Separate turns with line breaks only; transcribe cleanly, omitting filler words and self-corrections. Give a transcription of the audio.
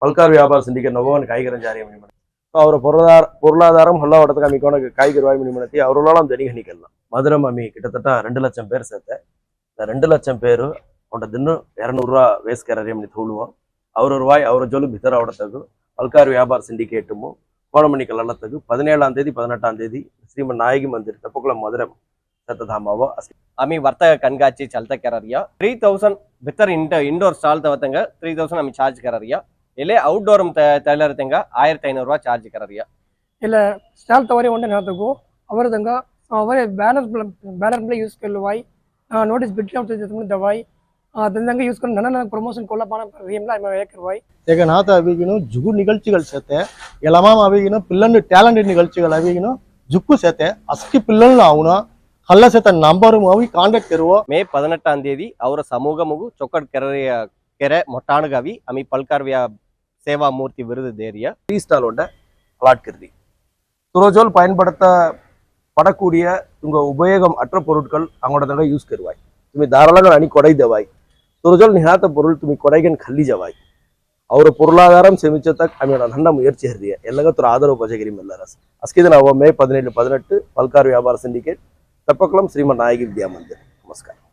பல்கார் வியாபார சிண்டிகேட் நோகவன் காய்கரஞ்சாரிய மினிமன ಅವರ பொருளாதாரம் ಹೊಲ್ಲವಡತಕ ಮಿಕೋಣ ಕಾಯ್ಗಿರುವಾಯಿ ಮಿನಿಮನತಿ ಅವರೊಳಂ ದನಿಗಣಿಕಲ್ಲ மதுரை மாமி கிட்டத்தட்ட 2 லட்சம் பேர் சேர்த்த இந்த 2 லட்சம் பேர் அவட தின்னு 200 ரூபா வேஸ்கரரியம் ತೂಳುವ ಅವರ ರೂಪಾಯಿ ಅವರ ಜೋಲು ಬಿತರ ಅವಡತಗು பல்கார் வியாபார சிண்டிகேட்டுமோ கோணமணிக்கல் அல்லத்தகு 17ஆம் தேதி 18ஆம் தேதி ஸ்ரீமன் நாயகி மந்திர் தப்பக்குளம் மதுரை சத்ததாமாவோ
आम्ही वर्तक कणगाची चालता कररिया 3000 भितर इंडोर स्टॉल तवतंगा 3000 आम्ही चार्ज कररिया इले आउटडोर तैलरतंगा 1500 ರೂಪಾಯಿ चार्ज कररिया
ಇಲ್ಲ ಸ್ಟಾಲ್ ತವರಿ ಒಂದೇ ನಾತಗೋ ಅವರದಂಗ ಅವರೇ ಬ್ಯಾನರ್ ಪ್ಲೇ ಯೂಸ್ ಕೆಲ್ಲುವಾಯಿ ನೋಟಿಸ್ ಬಿಟ್ಲಿ ಅಂತ ಜಮನ ದವಾಯಿ அதங்க யூஸ் பண்ண நல்ல ப்ரமோஷன் கொள்ள பான ரீம்ல நம்ம வேக்கர்வாய்
ஏக நாத அவிகினு ஜுகு நிகழ்ச்சிகள் சேத்தே எல்லாமாம் அவிகினு பில்லன்னு டேலண்டட் நிகழ்ச்சிகள் அவிகினு ஜுக்கு சேத்தே அஸ்கி பில்லன்னு ஆவுனா ಹಲ್ಲ ಸೇತ ನಂಬರ್ ಅವಿ ಕಾಂಟ್ಯಾಕ್ಟ್ ಇರುವ
ಮೇ 18ಆம் தேதி ಅವರ ಸಮೂಹ ಮುಗು ಚೊಕ್ಕಡ್ ಕೆರೆ ಮೊಟ್ಟಾಣಗವಿ ಅಮಿ ಪಲ್ಕಾರ್ சேவா மூர்த்தி விருது தேரிய
டீ ஸ்டால் ஒண்ட அலாட் கருதி துரோஜோல் பயன்படுத்தப்படக்கூடிய உங்க உபயோகம் அற்ற பொருட்கள் அவங்களோட தங்க யூஸ் கருவாய் तुम्ही தாராளங்கள் அணி கொடை தேவாய் துரோஜோல் நிகாத்த பொருள் तुम्ही கொடைகன் கல்லி ஜவாய் ಅವರ பொருளாதாரம் சேமிச்சதக் அவங்களோட நல்ல முயற்சி ಹರಿಯ ಎಲ್ಲಗತ್ರ ಆದರವು ಪಜಗಿರಿ ಮೆಲ್ಲರಸ್ ಅಸ್ಕಿದ ನಾವು ಮೇ 17 18 ಪಲ್ಕಾರ್ ವ್ಯಾಪಾರ ಸಿಂಡಿಕೇಟ್ ತಪ್ಪಕಲಂ ಶ್ರೀಮನ್ ನಾಯಕಿ ವಿದ್ಯಾ ಮಂದಿರ್ ನಮಸ್ಕಾರ